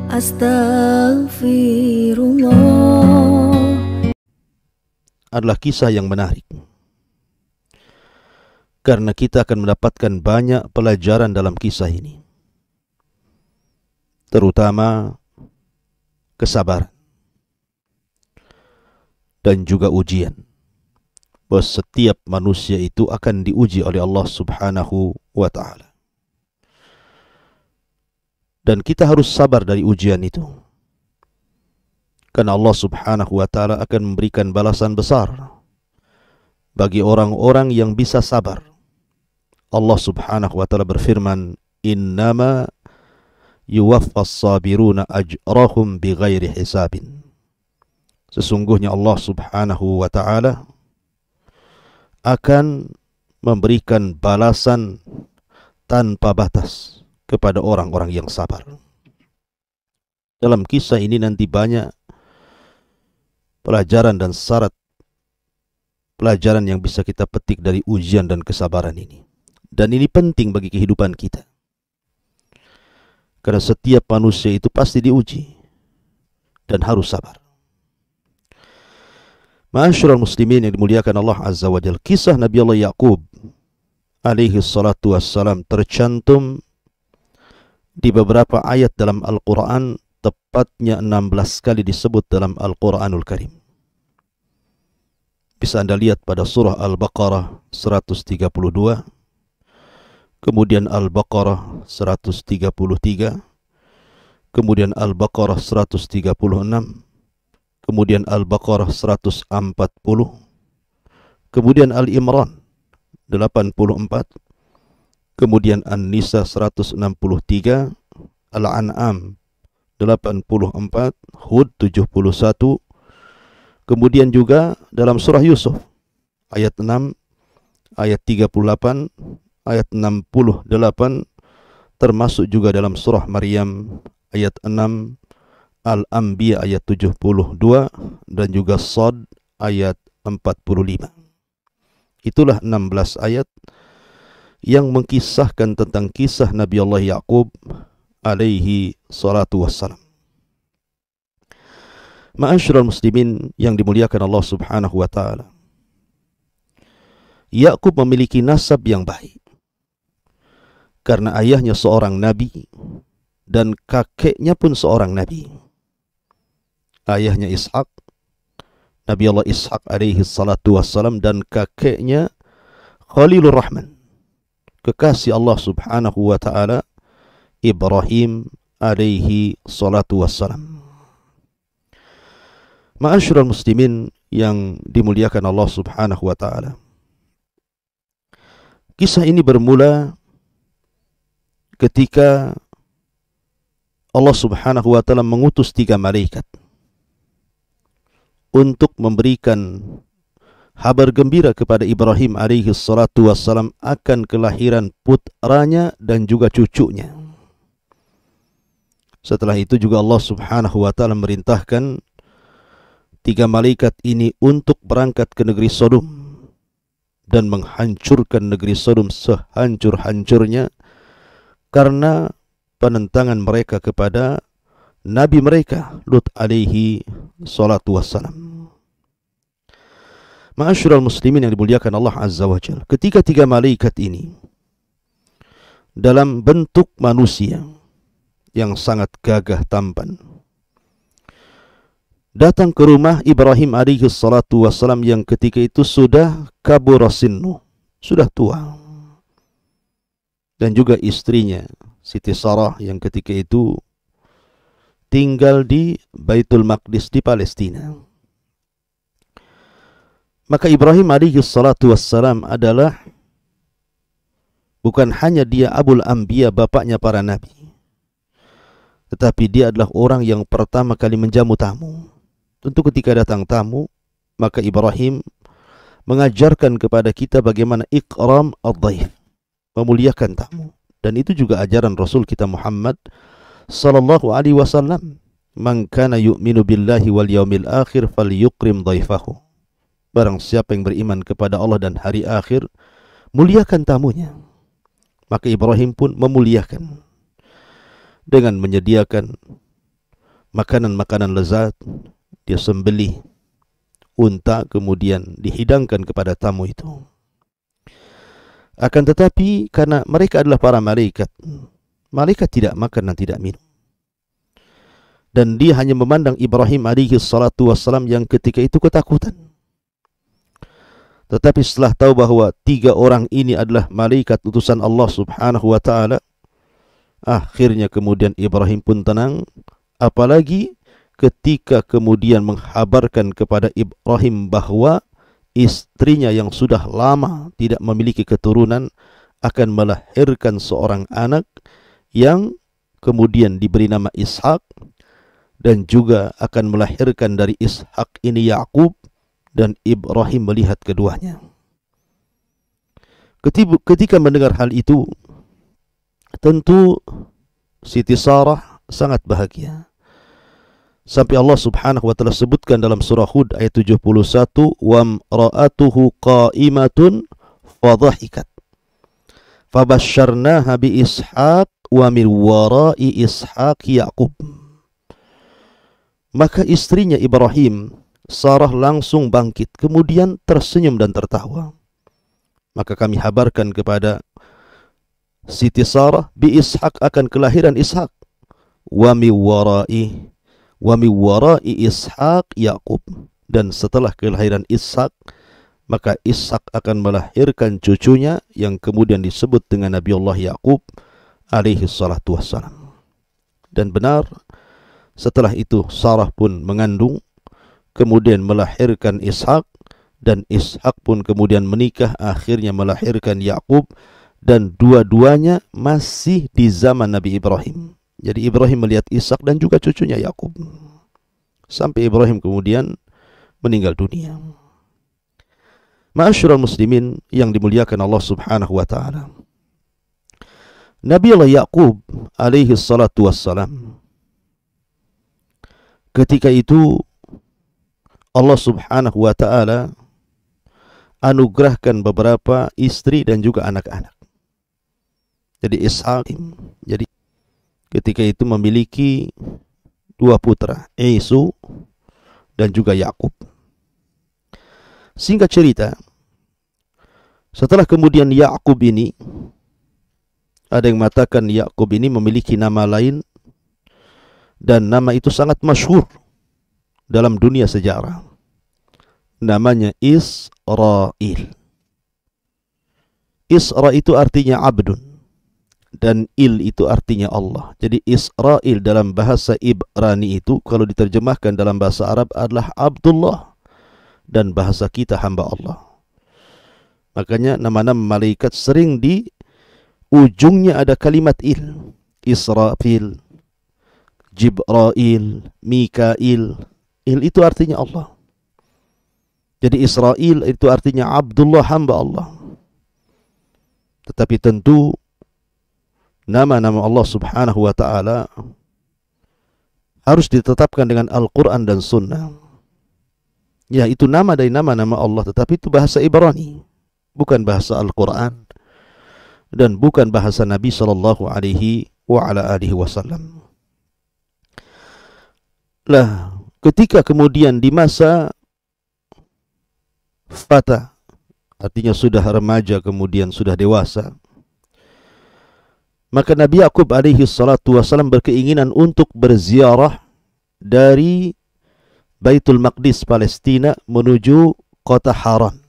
Astaghfirullah adalah kisah yang menarik, karena kita akan mendapatkan banyak pelajaran dalam kisah ini, terutama kesabaran dan juga ujian. Bahwa setiap manusia itu akan diuji oleh Allah Subhanahu wa ta'ala. Dan kita harus sabar dari ujian itu, karena Allah Subhanahu wa ta'ala akan memberikan balasan besar bagi orang-orang yang bisa sabar. Allah Subhanahu wa ta'ala berfirman, innama yuwaffas sabiruna ajrahum bighairi hisabin. Sesungguhnya Allah Subhanahu wa ta'ala akan memberikan balasan tanpa batas kepada orang-orang yang sabar. Dalam kisah ini nanti banyak pelajaran dan syarat pelajaran yang bisa kita petik dari ujian dan kesabaran ini. Dan ini penting bagi kehidupan kita, karena setiap manusia itu pasti diuji dan harus sabar. Ma'asyiral muslimin yang dimuliakan Allah Azza wa Jalla, kisah Nabi Allah Yaqub alaihi salatu wassalam tercantum di beberapa ayat dalam Al-Quran, tepatnya 16 kali disebut dalam Al-Quranul Karim. Bisa Anda lihat pada surah Al-Baqarah 132, kemudian Al-Baqarah 133, kemudian Al-Baqarah 136, kemudian Al-Baqarah 140, kemudian Al-Imran 84, kemudian An-Nisa 163, Al-An'am 84, Hud 71, kemudian juga dalam surah Yusuf ayat 6, ayat 38, ayat 68, termasuk juga dalam surah Maryam ayat 6, Al-Anbiya ayat 72, dan juga Shad ayat 45. Itulah 16 ayat yang mengkisahkan tentang kisah Nabi Allah Yaqub alaihi salatu wassalam. Ma'asyiral muslimin yang dimuliakan Allah Subhanahu wa ta'ala, Yaqub memiliki nasab yang baik, karena ayahnya seorang nabi dan kakeknya pun seorang nabi. Ayahnya Ishak, Nabi Allah Ishak alaihi salatu wassalam, dan kakeknya Khalilur Rahman, kekasih Allah Subhanahu wa ta'ala, Ibrahim alaihi salatu wassalam. Ma'asyiral muslimin yang dimuliakan Allah Subhanahu wa ta'ala, kisah ini bermula ketika Allah Subhanahu wa ta'ala mengutus 3 malaikat untuk memberikan kabar gembira kepada Ibrahim alaihi salatu wassalam akan kelahiran putranya dan juga cucunya. Setelah itu juga Allah Subhanahu wa ta'ala merintahkan 3 malaikat ini untuk berangkat ke negeri Sodom dan menghancurkan negeri Sodom sehancur-hancurnya karena penentangan mereka kepada Nabi mereka Lut alaihi salatu wassalam. Ma'asyiral muslimin yang dimuliakan Allah Azza wa Jalla, ketika 3 malaikat ini dalam bentuk manusia yang sangat gagah tampan datang ke rumah Ibrahim alaihi salatu wassalam yang ketika itu sudah kabura sinnu, sudah tua, dan juga istrinya Siti Sarah yang ketika itu tinggal di Baitul Maqdis di Palestina. Maka Ibrahim alaihi salatu wassalam adalah bukan hanya dia Abul Anbiya, bapaknya para nabi, tetapi dia adalah orang yang pertama kali menjamu tamu. Tentu ketika datang tamu, maka Ibrahim mengajarkan kepada kita bagaimana ikram ad-dhaif, memuliakan tamu. Dan itu juga ajaran Rasul kita Muhammad sallallahu alaihi wasallam, man kana yu'minu billahi wal yaumil akhir falyukrim dhaifahu. Barang siapa yang beriman kepada Allah dan hari akhir, muliakan tamunya. Maka Ibrahim pun memuliakan dengan menyediakan makanan-makanan lezat, dia sembelih unta kemudian dihidangkan kepada tamu itu. Akan tetapi karena mereka adalah para malaikat, malaikat tidak makan dan tidak minum. Dan dia hanya memandang Ibrahim alaihi salatu wassalam yang ketika itu ketakutan. Tetapi setelah tahu bahwa 3 orang ini adalah malaikat utusan Allah subhanahu wa ta'ala, akhirnya kemudian Ibrahim pun tenang. Apalagi ketika kemudian menghabarkan kepada Ibrahim bahwa istrinya yang sudah lama tidak memiliki keturunan akan melahirkan seorang anak yang kemudian diberi nama Ishak, dan juga akan melahirkan dari Ishak ini Yakub, dan Ibrahim melihat keduanya. Ketika mendengar hal itu, tentu Siti Sarah sangat bahagia. Sampai Allah subhanahu wa ta'ala sebutkan dalam surah Hud ayat 71, وَامْرَأَتُهُ قَائِمَةٌ فَضَحِكَتْ فَبَشَّرْنَاهَا بِإِسْحَاقَ وَمِنْ وَرَاءِ إِسْحَاقِ يَعْقُوبَ. Maka istrinya Ibrahim, Sarah, langsung bangkit, kemudian tersenyum dan tertawa. Maka kami habarkan kepada Siti Sarah, bi Ishak, akan kelahiran Ishak, wa mi wara'i Ishak Yakub, dan setelah kelahiran Ishak, maka Ishak akan melahirkan cucunya yang kemudian disebut dengan Nabi Allah Yakub alaihi salatu wassalam. Dan benar, setelah itu Sarah pun mengandung, kemudian melahirkan Ishak, dan Ishak pun kemudian menikah, akhirnya melahirkan Yakub, dan dua-duanya masih di zaman Nabi Ibrahim. Jadi Ibrahim melihat Ishak dan juga cucunya Yakub, sampai Ibrahim kemudian meninggal dunia. Ma'asyiral muslimin yang dimuliakan Allah subhanahu wa ta'ala, Nabi Allah Yakub alaihi salatu wassalam, ketika itu Allah subhanahu wa ta'ala anugerahkan beberapa istri dan juga anak-anak. Jadi Ishak, jadi ketika itu memiliki 2 putra, Isu dan juga Yakub. Singkat cerita, setelah kemudian Yakub ini, ada yang mengatakan Yakub ini memiliki nama lain, dan nama itu sangat masyhur dalam dunia sejarah. Namanya Israel. Isra itu artinya abdun, dan il itu artinya Allah. Jadi Israel dalam bahasa Ibrani itu kalau diterjemahkan dalam bahasa Arab adalah Abdullah, dan bahasa kita hamba Allah. Makanya nama-nama malaikat sering di ujungnya ada kalimat il. Israfil, Jibrail, Mikail. Il itu artinya Allah. Jadi Israel itu artinya Abdullah, hamba Allah. Tetapi tentu nama-nama Allah subhanahu wa ta'ala harus ditetapkan dengan Al-Quran dan Sunnah. Ya, itu nama dari nama-nama Allah, tetapi itu bahasa Ibrani, bukan bahasa Al-Quran, dan bukan bahasa Nabi sallallahu alaihi wa ala alihi wasallam. Lah, ketika kemudian di masa fata, artinya sudah remaja kemudian sudah dewasa, maka Nabi Yakub alaihi salatu wasallam berkeinginan untuk berziarah dari Baitul Maqdis Palestina menuju kota Haran.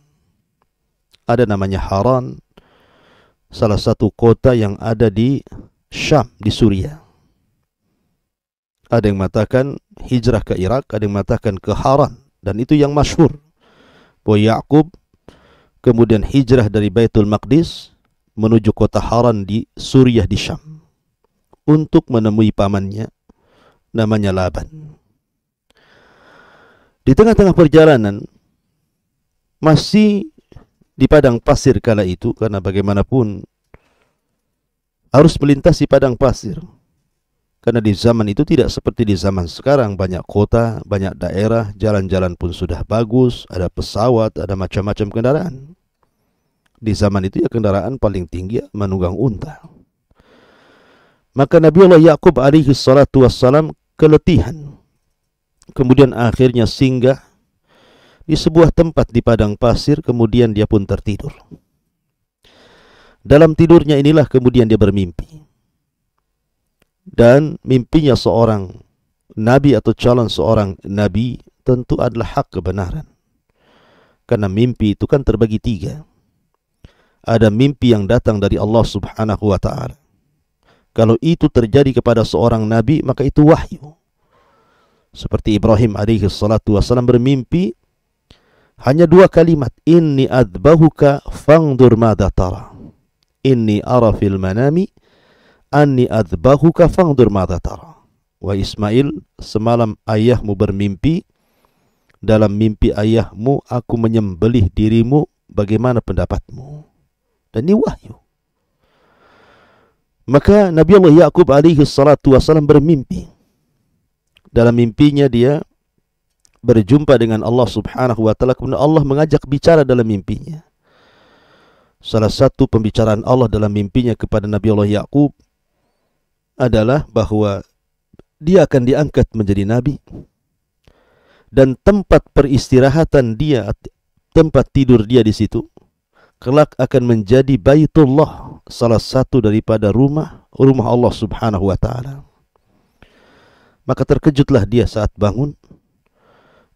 Ada namanya Haran, salah satu kota yang ada di Syam, di Suriah. Ada yang mengatakan hijrah ke Irak, ada yang mengatakan ke Haran, dan itu yang masyhur. Bahwa Yakub kemudian hijrah dari Baitul Maqdis menuju kota Haran di Suriah, di Syam, untuk menemui pamannya namanya Laban. Di tengah-tengah perjalanan, masih di padang pasir kala itu, karena bagaimanapun harus melintasi padang pasir, karena di zaman itu tidak seperti di zaman sekarang, banyak kota, banyak daerah, jalan-jalan pun sudah bagus, ada pesawat, ada macam-macam kendaraan. Di zaman itu ya kendaraan paling tinggi menunggang unta. Maka Nabi Allah Yakub alaihi salatu wassalam keletihan. Kemudian akhirnya singgah di sebuah tempat di padang pasir, kemudian dia pun tertidur. Dalam tidurnya inilah kemudian dia bermimpi. Dan mimpinya seorang nabi atau calon seorang nabi tentu adalah hak kebenaran. Karena mimpi itu kan terbagi tiga. Ada mimpi yang datang dari Allah Subhanahu wa ta'ala. Kalau itu terjadi kepada seorang nabi, maka itu wahyu. Seperti Ibrahim alaihi salatu wassalam bermimpi hanya dua kalimat, inni adbahuka fangdur madza tara. Inni ara fil manami anni adbahuka fangdur madza tara. Wa Ismail, semalam ayahmu bermimpi, dalam mimpi ayahmu aku menyembelih dirimu, bagaimana pendapatmu? Dan ini wahyu. Maka Nabi Allah Ya'qub alaihi salatu wassalam bermimpi. Dalam mimpinya dia berjumpa dengan Allah Subhanahu wa ta'ala. Kemudian Allah mengajak bicara dalam mimpinya. Salah satu pembicaraan Allah dalam mimpinya kepada Nabi Allah Ya'qub adalah bahwa dia akan diangkat menjadi nabi, dan tempat peristirahatan dia, tempat tidur dia di situ, kelak akan menjadi Baitullah, salah satu daripada rumah Allah Subhanahu wa ta'ala. Maka terkejutlah dia saat bangun.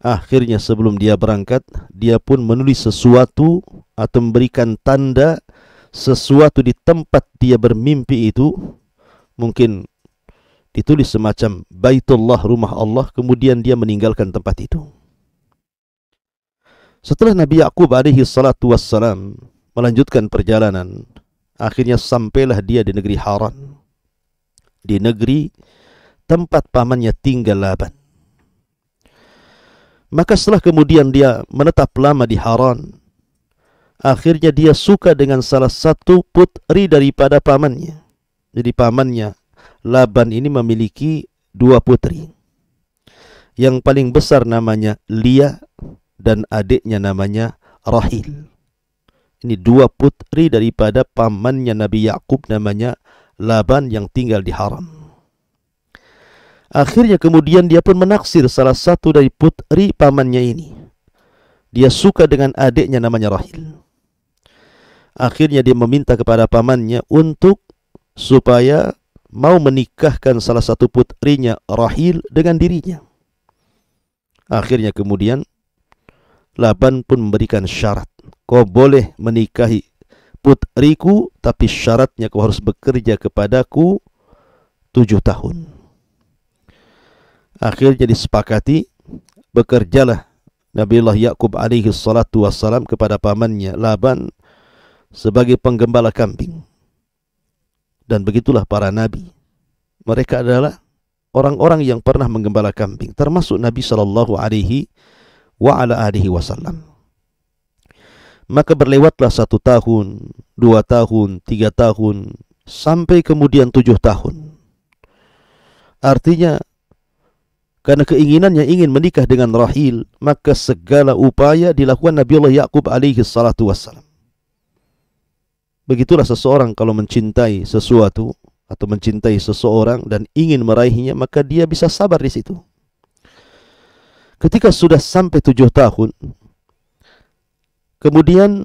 Akhirnya sebelum dia berangkat, dia pun menulis sesuatu atau memberikan tanda sesuatu di tempat dia bermimpi itu. Mungkin ditulis semacam Baitullah, rumah Allah, kemudian dia meninggalkan tempat itu. Setelah Nabi Ya'qub alaihi salatu wassalam melanjutkan perjalanan, akhirnya sampailah dia di negeri Haran, di negeri tempat pamannya tinggal Laban. Maka setelah kemudian dia menetap lama di Haran, akhirnya dia suka dengan salah satu putri daripada pamannya. Jadi pamannya Laban ini memiliki dua putri. Yang paling besar namanya Lia dan adiknya namanya Rahil. Ini dua putri daripada pamannya Nabi Ya'qub namanya Laban yang tinggal di Haran. Akhirnya kemudian dia pun menaksir salah satu dari putri pamannya ini. Dia suka dengan adiknya namanya Rahil. Akhirnya dia meminta kepada pamannya untuk supaya mau menikahkan salah satu putrinya Rahil dengan dirinya. Akhirnya kemudian Laban pun memberikan syarat. Kau boleh menikahi putriku, tapi syaratnya kau harus bekerja kepadaku 7 tahun. Akhirnya disepakati, bekerjalah Nabiullah Ya'qub alaihi salatu wassalam kepada pamannya Laban sebagai penggembala kambing. Dan begitulah para nabi. Mereka adalah orang-orang yang pernah menggembala kambing, termasuk Nabi sallallahu alaihi wasallam. Maka berlewatlah 1 tahun, 2 tahun, 3 tahun, sampai kemudian 7 tahun. Artinya, karena keinginannya ingin menikah dengan Rahil, maka segala upaya dilakukan Nabiullah Ya'qub alaihi salatu wassalam. Begitulah seseorang kalau mencintai sesuatu atau mencintai seseorang dan ingin meraihnya, maka dia bisa sabar di situ. Ketika sudah sampai 7 tahun, kemudian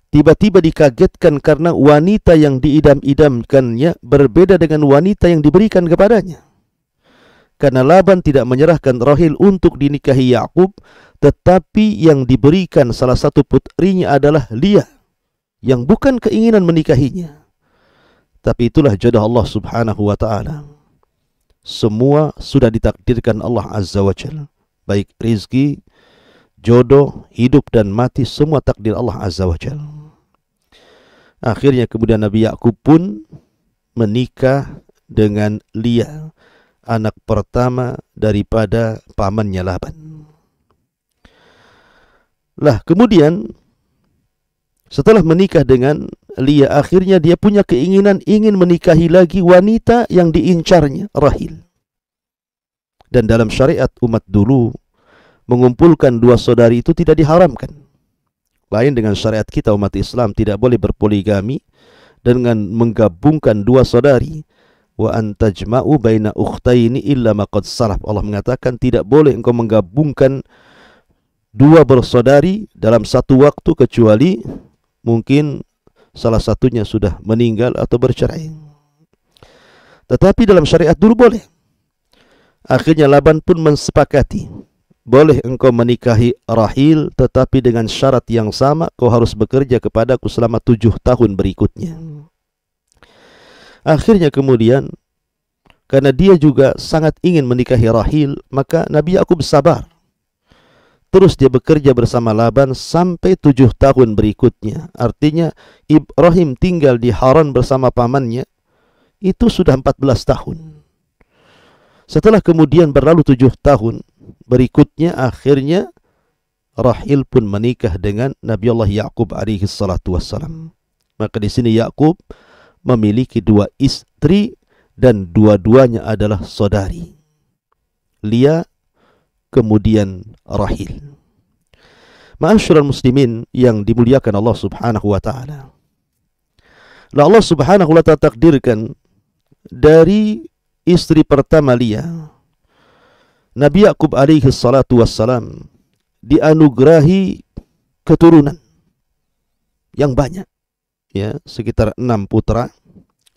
tiba-tiba dikagetkan karena wanita yang diidam-idamkannya berbeda dengan wanita yang diberikan kepadanya. Karena Laban tidak menyerahkan Rahil untuk dinikahi Ya'qub, tetapi yang diberikan salah satu putrinya adalah Lia, yang bukan keinginan menikahinya. Tapi itulah jodoh Allah Subhanahu wa ta'ala. Semua sudah ditakdirkan Allah Azza wa Jalla. Baik rizki, jodoh, hidup dan mati, semua takdir Allah Azza wa Jalla. Akhirnya kemudian Nabi Ya'qub pun menikah dengan Lia, anak pertama daripada pamannya Laban. Lah kemudian setelah menikah dengan Lia, akhirnya dia punya keinginan ingin menikahi lagi wanita yang diincarnya, Rahil. Dan dalam syariat umat dulu, mengumpulkan 2 saudari itu tidak diharamkan. Lain dengan syariat kita umat Islam, tidak boleh berpoligami dengan menggabungkan 2 saudari. wa an tajma'u baina ukhtaini illa ma qad salaf. Allah mengatakan tidak boleh engkau menggabungkan dua bersaudari dalam satu waktu kecuali mungkin salah satunya sudah meninggal atau bercerai. Tetapi dalam syariat dulu boleh. Akhirnya Laban pun mensepakati, boleh engkau menikahi Rahil, tetapi dengan syarat yang sama, kau harus bekerja kepadaku selama 7 tahun berikutnya. Akhirnya kemudian, karena dia juga sangat ingin menikahi Rahil, maka Nabi Yakub sabar. Terus dia bekerja bersama Laban sampai 7 tahun berikutnya. Artinya Ibrahim tinggal di Haran bersama pamannya, itu sudah 14 tahun. Setelah kemudian berlalu 7 tahun, berikutnya akhirnya Rahil pun menikah dengan Nabi Allah Yakub alaihi salatu wassalam. Maka di sini Yakub memiliki 2 istri dan dua-duanya adalah saudari. Lia kemudian Rahil. Ma'asyiral muslimin yang dimuliakan Allah Subhanahu wa taala. Allah Subhanahu wa taala takdirkan dari istri pertama Lia, Nabi Yakub alaihi salatu wassalam dianugerahi keturunan yang banyak, ya, sekitar 6 putra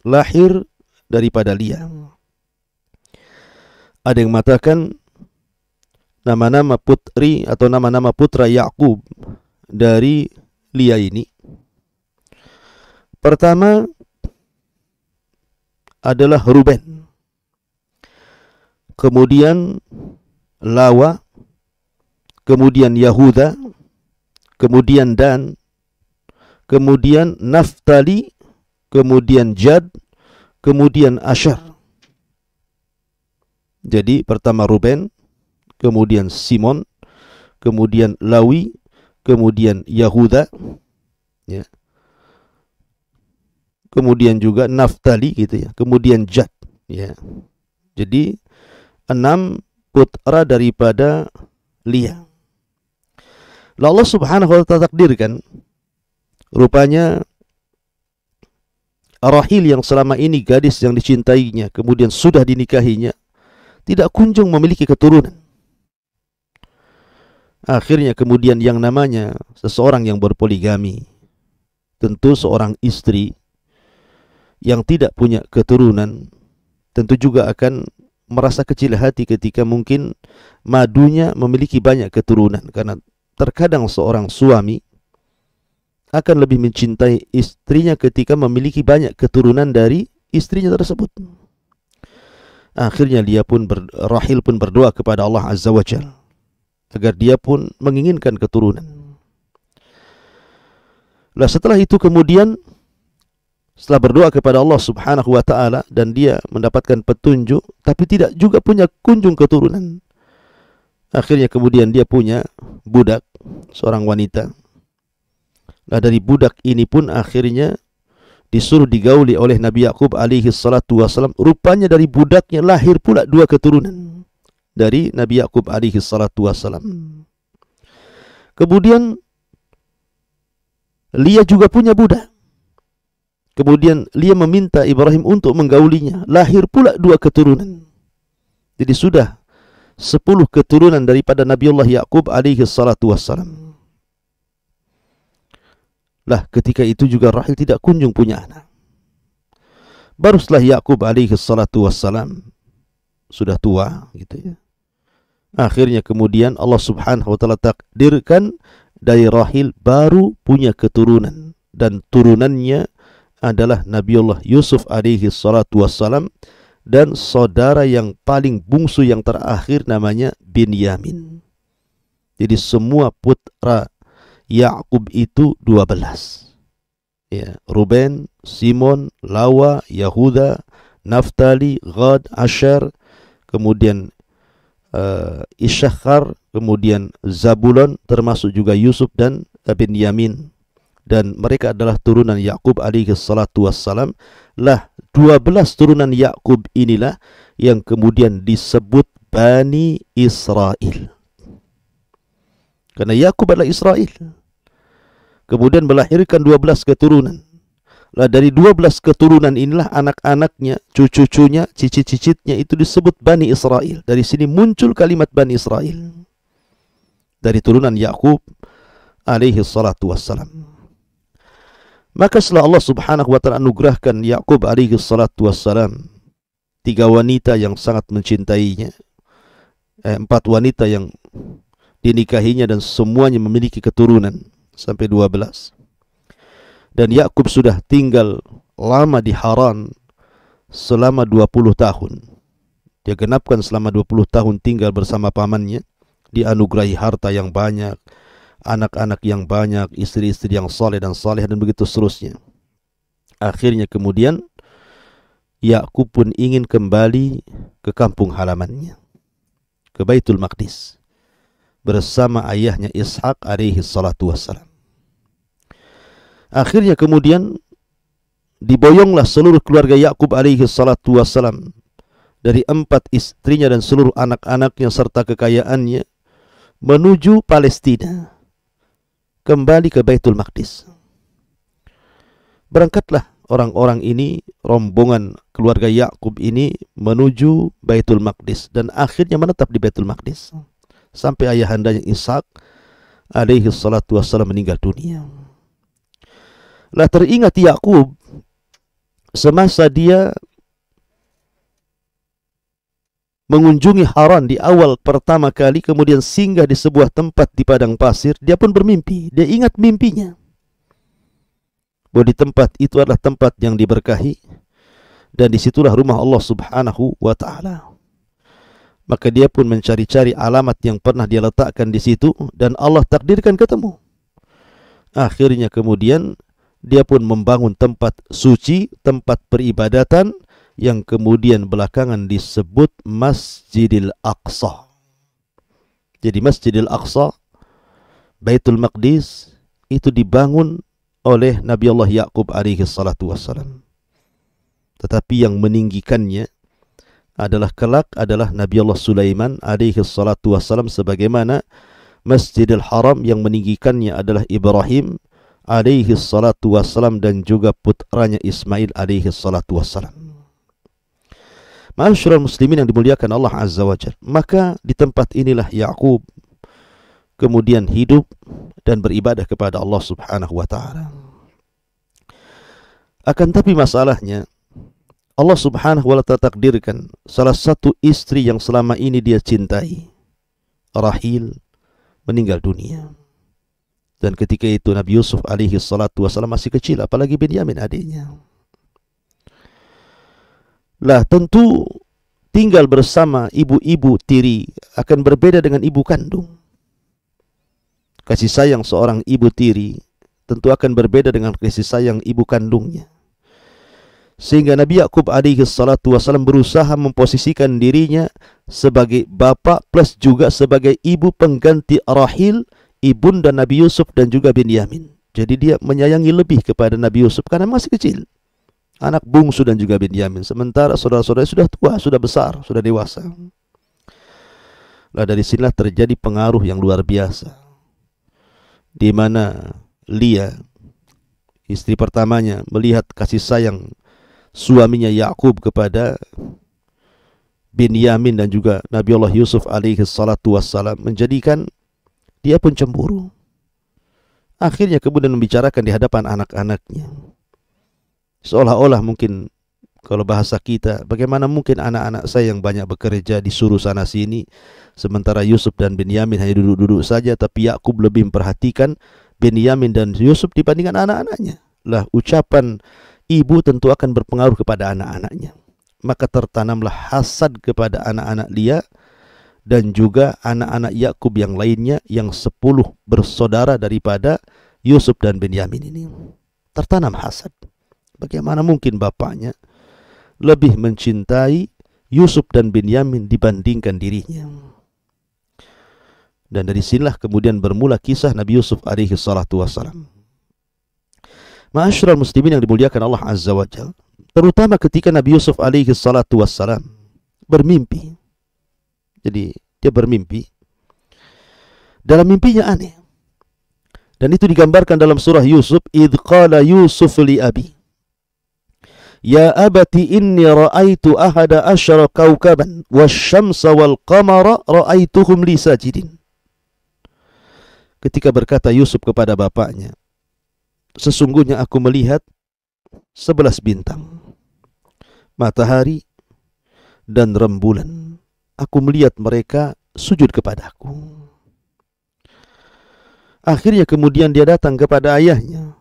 lahir daripada Lia. Ada yang mengatakan nama-nama putri atau nama-nama putra Yakub dari Lia ini. Pertama adalah Ruben, kemudian Lawa, kemudian Yahuda, kemudian Dan, kemudian Naftali, kemudian Jad, kemudian Asher. Jadi pertama Ruben, kemudian Simon, kemudian Lawi, kemudian Yahuda, ya. Kemudian juga Naftali gitu ya, kemudian Jad, ya. Jadi 6 putra daripada Lia. Lalu Allah Subhanahu wa taala takdirkan rupanya Rahil yang selama ini gadis yang dicintainya kemudian sudah dinikahinya tidak kunjung memiliki keturunan. Akhirnya kemudian yang namanya seseorang yang berpoligami, tentu seorang istri yang tidak punya keturunan tentu juga akan merasa kecil hati ketika mungkin madunya memiliki banyak keturunan, karena terkadang seorang suami akan lebih mencintai istrinya ketika memiliki banyak keturunan dari istrinya tersebut. Akhirnya Rahil pun berdoa kepada Allah Azza wa Jalla agar dia pun menginginkan keturunan. Lah setelah itu kemudian setelah berdoa kepada Allah Subhanahu wa taala dan dia mendapatkan petunjuk tapi tidak juga punya kunjung keturunan. Akhirnya kemudian dia punya budak, seorang wanita. Nah dari budak ini pun akhirnya disuruh digauli oleh Nabi Yakub alaihi salatu wasallam. Rupanya dari budaknya lahir pula 2 keturunan dari Nabi Yakub alaihi salatu wasallam. Kemudian Lia juga punya budak. Kemudian Lia meminta Ibrahim untuk menggaulinya. Lahir pula 2 keturunan. Jadi sudah 10 keturunan daripada Nabi Allah Yakub alaihi salatu wassalam. Lah ketika itu juga Rahil tidak kunjung punya anak. Baru setelah Yakub alaihi salatu wassalam sudah tua gitu ya. Akhirnya kemudian Allah Subhanahu wa taala takdirkan dari Rahil baru punya keturunan, dan turunannya adalah Nabiullah Yusuf alaihi salatu wassalam dan saudara yang paling bungsu yang terakhir namanya Binyamin. Jadi semua putra Yakub itu 12. Ya, Ruben, Simon, Lawa, Yahuda, Naftali, Gad, Asher, kemudian Isyakhar, kemudian Zabulon, termasuk juga Yusuf dan Binyamin. Dan mereka adalah turunan Yakub alaihi salatu wassalam. Lah 12 turunan Yakub inilah yang kemudian disebut Bani Israel. Karena Yakub adalah Israel. Kemudian melahirkan 12 keturunan. Lah dari 12 keturunan inilah anak-anaknya, cucu-cucunya, cicit-cicitnya itu disebut Bani Israel. Dari sini muncul kalimat Bani Israel. Dari turunan Yakub alaihi salatu wassalam. Maka setelah Allah subhanahu wa ta'ala anugerahkan Yakub alaihi salatu wassalam 3 wanita yang sangat mencintainya, 4 wanita yang dinikahinya dan semuanya memiliki keturunan sampai 12. Dan Yakub sudah tinggal lama di Haran selama 20 tahun. Dia genapkan selama 20 tahun tinggal bersama pamannya, dianugerahi harta yang banyak, anak-anak yang banyak, istri-istri yang saleh dan saleh, dan begitu seterusnya. Akhirnya kemudian Yakub pun ingin kembali ke kampung halamannya, ke Baitul Maqdis, bersama ayahnya Ishak alaihi salatu wassalam. Akhirnya kemudian diboyonglah seluruh keluarga Yakub alaihi salatu wassalam dari 4 istrinya dan seluruh anak-anaknya serta kekayaannya menuju Palestina, kembali ke Baitul Maqdis. Berangkatlah orang-orang ini, rombongan keluarga Yakub ini menuju Baitul Maqdis dan akhirnya menetap di Baitul Maqdis sampai ayahandanya Ishak alaihi salatu wassalam meninggal dunia. Lah teringat Yakub semasa dia mengunjungi Haran di awal pertama kali, kemudian singgah di sebuah tempat di padang pasir, dia pun bermimpi. Dia ingat mimpinya bahwa di tempat itu adalah tempat yang diberkahi dan disitulah rumah Allah subhanahu wa ta'ala. Maka dia pun mencari-cari alamat yang pernah dia letakkan di situ dan Allah takdirkan ketemu. Akhirnya kemudian dia pun membangun tempat suci, tempat peribadatan yang kemudian belakangan disebut Masjidil Aqsa. Jadi Masjidil Aqsa, Baitul Maqdis, itu dibangun oleh Nabi Allah Yakub alaihi salatu wassalam. Tetapi yang meninggikannya adalah kelak adalah Nabi Allah Sulaiman alaihi salatu wassalam, sebagaimana Masjidil Haram yang meninggikannya adalah Ibrahim alaihi salatu wassalam dan juga putranya Ismail alaihi salatu wassalam. Ma'asyiral muslimin yang dimuliakan Allah azza wa jalla. Maka di tempat inilah Yakub kemudian hidup dan beribadah kepada Allah subhanahu wa ta'ala. Akan tapi masalahnya, Allah subhanahu wa ta'ala takdirkan salah satu istri yang selama ini dia cintai, Rahil, meninggal dunia. Dan ketika itu Nabi Yusuf alaihi salatu wassalam masih kecil, apalagi Binyamin adiknya. Lah tentu tinggal bersama ibu-ibu tiri akan berbeda dengan ibu kandung. Kasih sayang seorang ibu tiri tentu akan berbeda dengan kasih sayang ibu kandungnya. Sehingga Nabi Yakub alaihi salatu wassalam berusaha memposisikan dirinya sebagai bapak plus juga sebagai ibu pengganti Rahil, ibunda Nabi Yusuf dan juga Binyamin. Jadi dia menyayangi lebih kepada Nabi Yusuf karena masih kecil, anak bungsu, dan juga Binyamin. Sementara saudara-saudara sudah tua, sudah besar, sudah dewasa. Nah dari sinilah terjadi pengaruh yang luar biasa, di mana Lia, istri pertamanya, melihat kasih sayang suaminya Yakub kepada Binyamin dan juga Nabi Allah Yusuf alaihi salatu wassalam, menjadikan dia pun cemburu. Akhirnya kemudian membicarakan di hadapan anak-anaknya. Seolah-olah mungkin, kalau bahasa kita, bagaimana mungkin anak-anak saya yang banyak bekerja disuruh sana sini, sementara Yusuf dan Binyamin hanya duduk-duduk saja, tapi Yakub lebih memperhatikan Binyamin dan Yusuf dibandingkan anak-anaknya. Lah ucapan ibu tentu akan berpengaruh kepada anak-anaknya. Maka tertanamlah hasad kepada anak-anak Lia dan juga anak-anak Yakub yang lainnya yang 10 bersaudara daripada Yusuf dan Binyamin ini. Tertanam hasad. Bagaimana mungkin bapaknya lebih mencintai Yusuf dan Binyamin dibandingkan dirinya. Dan dari sinilah kemudian bermula kisah Nabi Yusuf alaihi salatu wassalam. Ma'asyiral muslimin yang dimuliakan Allah azza wa jalla, terutama ketika Nabi Yusuf alaihi salatu wassalam bermimpi. Jadi dia bermimpi. Dalam mimpinya aneh. Dan itu digambarkan dalam surah Yusuf, idh qala Yusuf li abi. Ya abati inni ra'aitu ahada asyara kawkaban wasyamsa wal qamara ra'aituhum li sajidin. Ketika berkata Yusuf kepada bapaknya, sesungguhnya aku melihat 11 bintang, matahari dan rembulan. Aku melihat mereka sujud kepadaku. Akhirnya kemudian dia datang kepada ayahnya,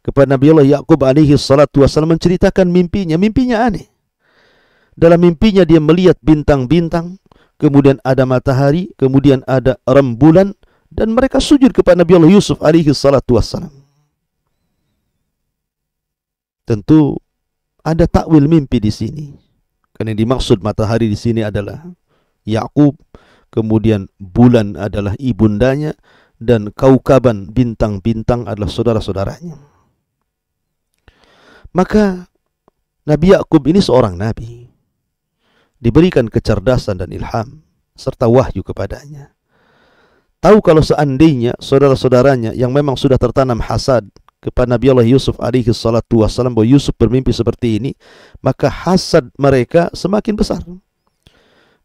kepada Nabi Allah Yaqub alaihi salatu wasallam, menceritakan mimpinya. Mimpinya aneh. Dalam mimpinya dia melihat bintang-bintang, kemudian ada matahari, kemudian ada rembulan, dan mereka sujud kepada Nabi Allah Yusuf alaihi salatu wasallam. Tentu ada takwil mimpi di sini. Karena yang dimaksud matahari di sini adalah Yaqub, kemudian bulan adalah ibundanya, dan kaukaban, bintang-bintang adalah saudara-saudaranya. Maka Nabi Yaqub ini seorang nabi, diberikan kecerdasan dan ilham serta wahyu kepadanya. Tahu kalau seandainya saudara-saudaranya yang memang sudah tertanam hasad kepada Nabi Allah Yusuf alaihi salatu wassalam, bahwa Yusuf bermimpi seperti ini, maka hasad mereka semakin besar.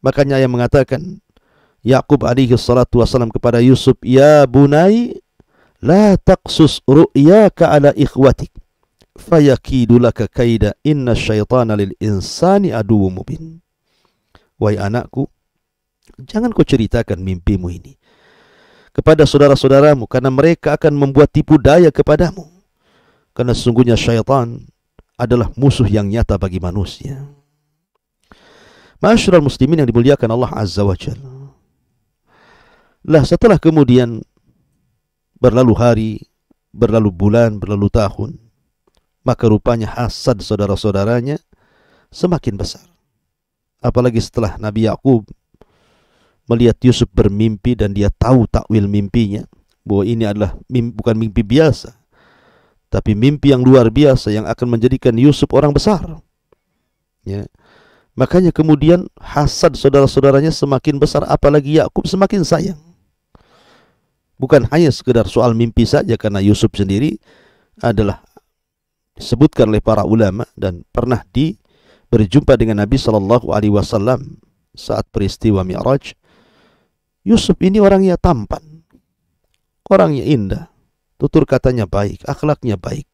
Makanya yang mengatakan Yaqub alaihi salatu wassalam kepada Yusuf, ya bunai la taqsus ru'yaka ala ikhwatik fayakidu laka kaida inna syaitana lil insani aduwwum mubin. Wahai anakku, jangan kau ceritakan mimpimu ini kepada saudara-saudaramu, karena mereka akan membuat tipu daya kepadamu. Karena sesungguhnya syaitan adalah musuh yang nyata bagi manusia. Ma'asyiral muslimin yang dimuliakan Allah Azza wa Jalla. Lah setelah kemudian berlalu hari, berlalu bulan, berlalu tahun, maka rupanya hasad saudara-saudaranya semakin besar. Apalagi setelah Nabi Yaqub melihat Yusuf bermimpi dan dia tahu takwil mimpinya, bahwa ini adalah bukan mimpi biasa, tapi mimpi yang luar biasa yang akan menjadikan Yusuf orang besar. Ya. Makanya kemudian hasad saudara-saudaranya semakin besar, apalagi Yaqub semakin sayang. Bukan hanya sekedar soal mimpi saja, karena Yusuf sendiri adalah disebutkan oleh para ulama dan pernah berjumpa dengan Nabi sallallahu alaihi wasallam saat peristiwa Mi'raj. Yusuf ini orangnya tampan, orangnya indah, tutur katanya baik, akhlaknya baik.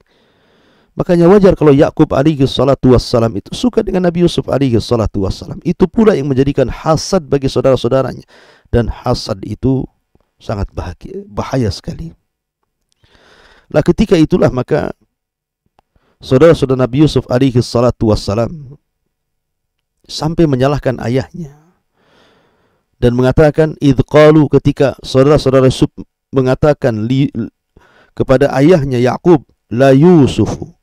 Makanya wajar kalau Yaqub alaihi salatu wassalam itu suka dengan Nabi Yusuf alaihi salatu wassalam. Itu pula yang menjadikan hasad bagi saudara-saudaranya, dan hasad itu sangat bahaya sekali. Lah ketika itulah maka saudara-saudara Nabi Yusuf alaihi salatu wassalam sampai menyalahkan ayahnya dan mengatakan, idh qalu, ketika saudara-saudara Yusuf mengatakan kepada ayahnya Yaqub, la Yusufu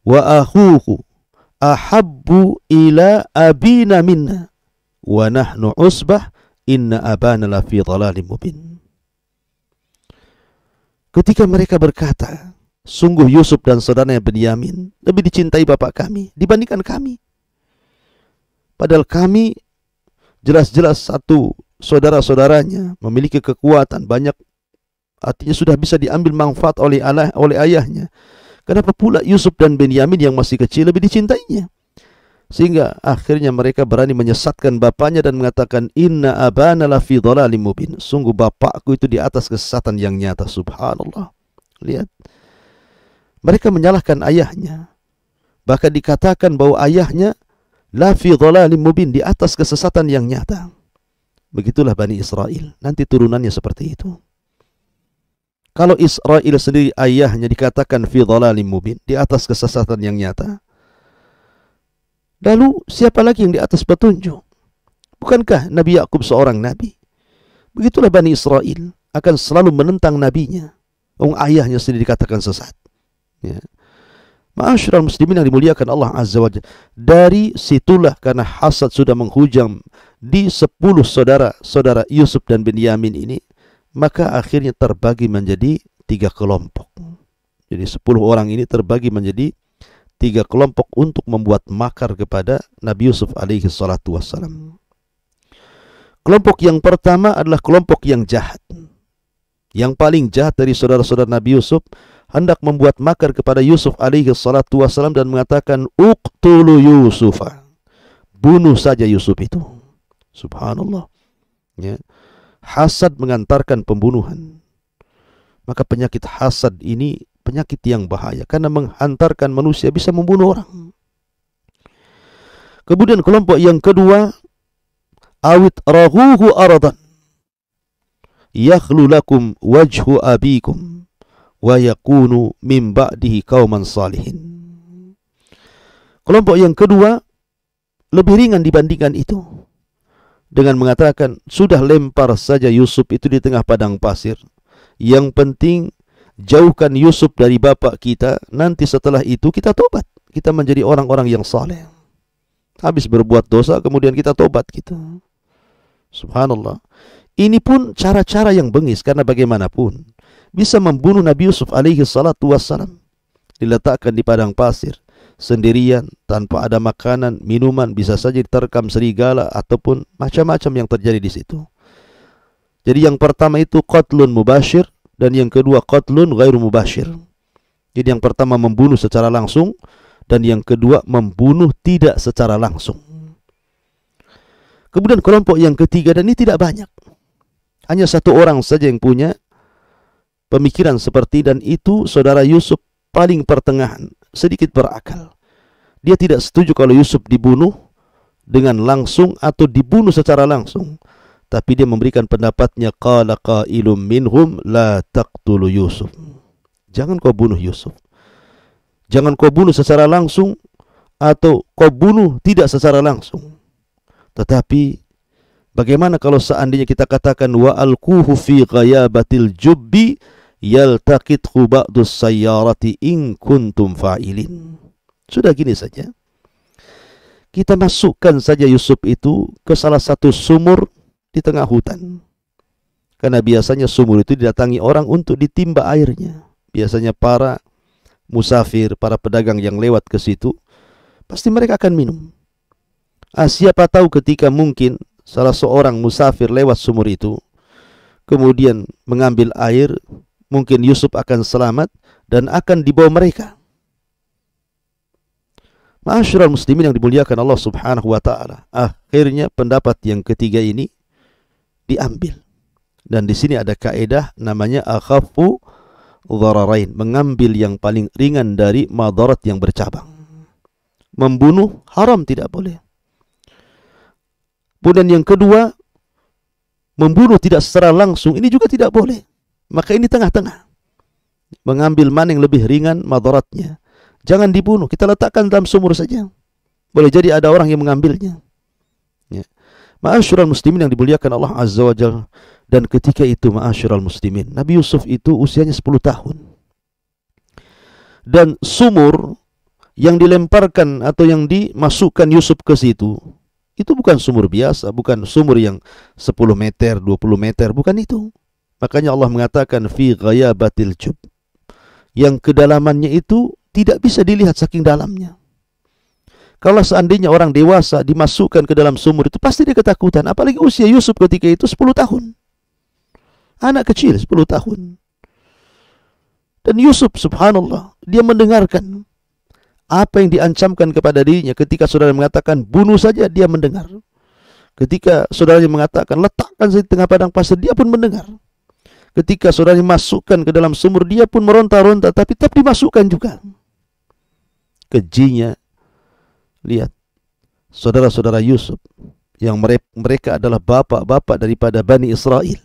wa akhuhu ahabbu ila abina minna wa nahnu usbah inna abana la fi dhalalim mubin. Ketika mereka berkata, sungguh Yusuf dan saudaranya Benyamin lebih dicintai bapak kami dibandingkan kami. Padahal kami jelas-jelas satu saudara-saudaranya memiliki kekuatan banyak, artinya sudah bisa diambil manfaat oleh ayahnya. Kenapa pula Yusuf dan Benyamin yang masih kecil lebih dicintainya? Sehingga akhirnya mereka berani menyesatkan bapaknya dan mengatakan, inna abana la fi dhalalim mubin. Sungguh bapakku itu di atas kesesatan yang nyata. Subhanallah. Lihat. Mereka menyalahkan ayahnya. Bahkan dikatakan bahwa ayahnya la fi dhalalim mubin, di atas kesesatan yang nyata. Begitulah Bani Israel. Nanti turunannya seperti itu. Kalau Israel sendiri ayahnya dikatakan fi dhalalim mubin, di atas kesesatan yang nyata, lalu siapa lagi yang di atas petunjuk? Bukankah Nabi Yaqub seorang nabi? Begitulah Bani Israel akan selalu menentang nabinya. Ayahnya sendiri dikatakan sesat. Ya. Ma'asyiral muslimin yang dimuliakan Allah Azza wa Jalla. Dari situlah karena hasad sudah menghujam di 10 saudara Yusuf dan Benyamin ini, maka akhirnya terbagi menjadi 3 kelompok. Jadi 10 orang ini terbagi menjadi 3 kelompok untuk membuat makar kepada Nabi Yusuf alaihi salatu wassalam. Kelompok yang pertama adalah kelompok yang jahat. Yang paling jahat dari saudara-saudara Nabi Yusuf hendak membuat makar kepada Yusuf alaihi salatu wassalam dan mengatakan, uqtulu Yusufa, bunuh saja Yusuf itu. Subhanallah, ya. Hasad mengantarkan pembunuhan. Maka penyakit hasad ini penyakit yang bahaya karena menghantarkan manusia bisa membunuh orang. Kemudian kelompok yang kedua, awit raghuhu aradan yakhlu lakum wajhu abikum wa yakunu min ba'dihi qauman salihin. Kelompok yang kedua lebih ringan dibandingkan itu, dengan mengatakan, sudah lempar saja Yusuf itu di tengah padang pasir. Yang penting jauhkan Yusuf dari bapak kita, nanti setelah itu kita tobat, kita menjadi orang-orang yang saleh. Habis berbuat dosa kemudian kita tobat gitu. Subhanallah. Ini pun cara-cara yang bengis, karena bagaimanapun bisa membunuh Nabi Yusuf alaihi salatu wassalam. Diletakkan di padang pasir sendirian, tanpa ada makanan, minuman, bisa saja diterkam serigala ataupun macam-macam yang terjadi di situ. Jadi yang pertama itu qatlun mubashir, dan yang kedua qatlun ghairu mubashir. Jadi yang pertama membunuh secara langsung, dan yang kedua membunuh tidak secara langsung. Kemudian kelompok yang ketiga, dan ini tidak banyak, hanya satu orang saja yang punya pemikiran seperti, dan itu saudara Yusuf paling pertengahan, sedikit berakal. Dia tidak setuju kalau Yusuf dibunuh dengan langsung atau dibunuh secara langsung. Tapi dia memberikan pendapatnya, qala qailum minhum la taqtulu Yusuf. Jangan kau bunuh Yusuf. Jangan kau bunuh secara langsung atau kau bunuh tidak secara langsung. Tetapi bagaimana kalau seandainya kita katakan wa alquhu fi ghayabatil jubbi yaltaqithu ba'dus sayyarati in kuntum fa'ilin. Sudah gini saja, kita masukkan saja Yusuf itu ke salah satu sumur di tengah hutan. Karena biasanya sumur itu didatangi orang untuk ditimba airnya. Biasanya para musafir, para pedagang yang lewat ke situ, pasti mereka akan minum. Siapa tahu ketika mungkin salah seorang musafir lewat sumur itu, kemudian mengambil air, mungkin Yusuf akan selamat dan akan dibawa mereka. Ma'asyiral muslimin yang dimuliakan Allah subhanahu wa ta'ala, akhirnya pendapat yang ketiga ini diambil. Dan di sini ada kaidah namanya akhaffu dhararain, mengambil yang paling ringan dari madarat yang bercabang. Membunuh haram, tidak boleh. Kemudian yang kedua, membunuh tidak secara langsung, ini juga tidak boleh. Maka ini tengah-tengah, mengambil mana yang lebih ringan madaratnya. Jangan dibunuh, kita letakkan dalam sumur saja. Boleh jadi ada orang yang mengambilnya. Ya. Ma'asyiral muslimin yang dimuliakan Allah Azza wa Jalla. Dan ketika itu ma'asyiral muslimin, Nabi Yusuf itu usianya 10 tahun. Dan sumur yang dilemparkan atau yang dimasukkan Yusuf ke situ, itu bukan sumur biasa, bukan sumur yang 10 meter, 20 meter, bukan itu. Makanya Allah mengatakan fi ghayabatil jub, yang kedalamannya itu tidak bisa dilihat saking dalamnya. Kalau seandainya orang dewasa dimasukkan ke dalam sumur itu pasti dia ketakutan. Apalagi usia Yusuf ketika itu 10 tahun. Anak kecil 10 tahun. Dan Yusuf subhanallah, dia mendengarkan apa yang diancamkan kepada dirinya. Ketika saudara mengatakan bunuh saja, dia mendengar. Ketika saudaranya mengatakan letakkan di tengah padang pasir, dia pun mendengar. Ketika saudaranya masukkan ke dalam sumur, dia pun meronta-ronta, tapi tetap dimasukkan juga. Kejinya, lihat, saudara-saudara Yusuf yang mereka adalah bapak-bapak daripada Bani Israel,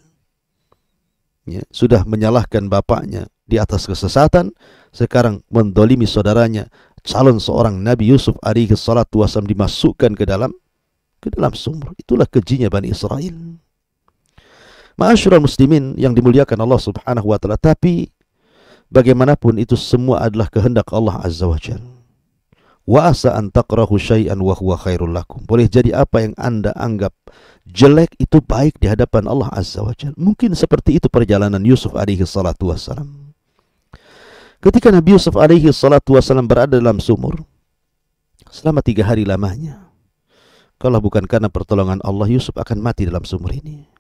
ya, sudah menyalahkan bapaknya di atas kesesatan, sekarang mendolimi saudaranya, calon seorang Nabi Yusuf alaihi salatu wasallam, dimasukkan ke dalam sumur. Itulah kejinya Bani Israel. Ma'asyiral muslimin yang dimuliakan Allah subhanahu wa ta'ala. Tapi bagaimanapun itu semua adalah kehendak Allah azza wa jalla. Wa asa an taqrahu syai'an wa huwa khairul lakum. Boleh jadi apa yang Anda anggap jelek itu baik di hadapan Allah azza wa jalla. Mungkin seperti itu perjalanan Yusuf alaihi salatu wassalam. Ketika Nabi Yusuf alaihi salatu wassalam berada dalam sumur selama 3 hari lamanya, kalau bukan karena pertolongan Allah, Yusuf akan mati dalam sumur ini.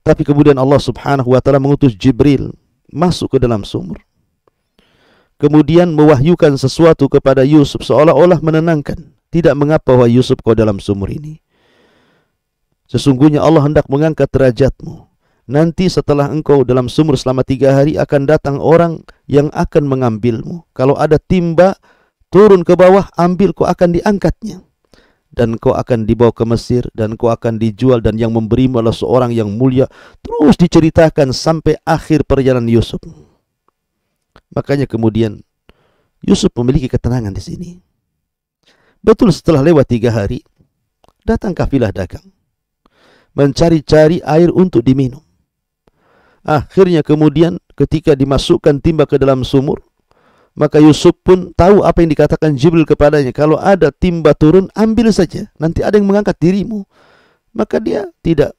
Tapi kemudian Allah subhanahu wa ta'ala mengutus Jibril masuk ke dalam sumur. kemudian mewahyukan sesuatu kepada Yusuf seolah-olah menenangkan. Tidak mengapa wahai Yusuf kau dalam sumur ini. Sesungguhnya Allah hendak mengangkat derajatmu. Nanti setelah engkau dalam sumur selama 3 hari akan datang orang yang akan mengambilmu. Kalau ada timba, turun ke bawah, ambil, kau akan diangkatnya. Dan kau akan dibawa ke Mesir, dan kau akan dijual, dan yang memberimu adalah seorang yang mulia. Terus diceritakan sampai akhir perjalanan Yusuf. Makanya kemudian Yusuf memiliki ketenangan di sini. Betul setelah lewat 3 hari, datang kafilah dagang, mencari-cari air untuk diminum. Akhirnya kemudian ketika dimasukkan timba ke dalam sumur, maka Yusuf pun tahu apa yang dikatakan Jibril kepadanya. Kalau ada timba turun, ambil saja, nanti ada yang mengangkat dirimu. Maka dia tidak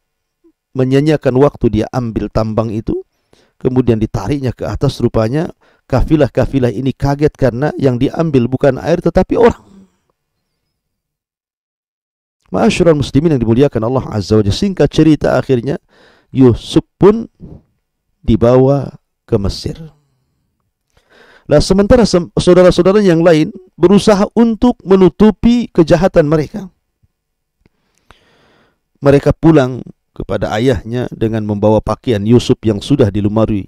menyanyiakan waktu, dia ambil tambang itu, kemudian ditariknya ke atas. Rupanya kafilah-kafilah ini kaget karena yang diambil bukan air tetapi orang. Ma'asyiral muslimin yang dimuliakan Allah Azza wa Jalla, singkat cerita akhirnya Yusuf pun dibawa ke Mesir. Nah, sementara saudara-saudara yang lain berusaha untuk menutupi kejahatan mereka. Mereka pulang kepada ayahnya dengan membawa pakaian Yusuf yang sudah dilumuri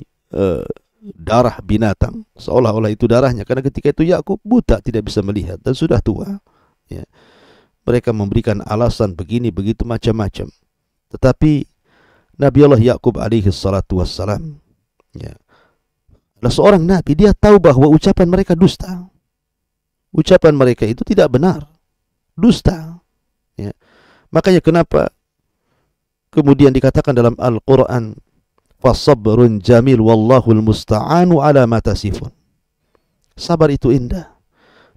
darah binatang, seolah-olah itu darahnya, karena ketika itu Yakub buta, tidak bisa melihat dan sudah tua. Ya. Mereka memberikan alasan begini begitu macam-macam. Tetapi Nabi Allah Yakub alaihi salatu wassalam, ya, adalah seorang nabi. Dia tahu bahwa ucapan mereka dusta. Ucapan mereka itu tidak benar, dusta. Ya. Makanya kenapa kemudian dikatakan dalam Al-Quran, fasabrun jamil wallahul musta'anu ala ma tasifun. Sabar itu indah,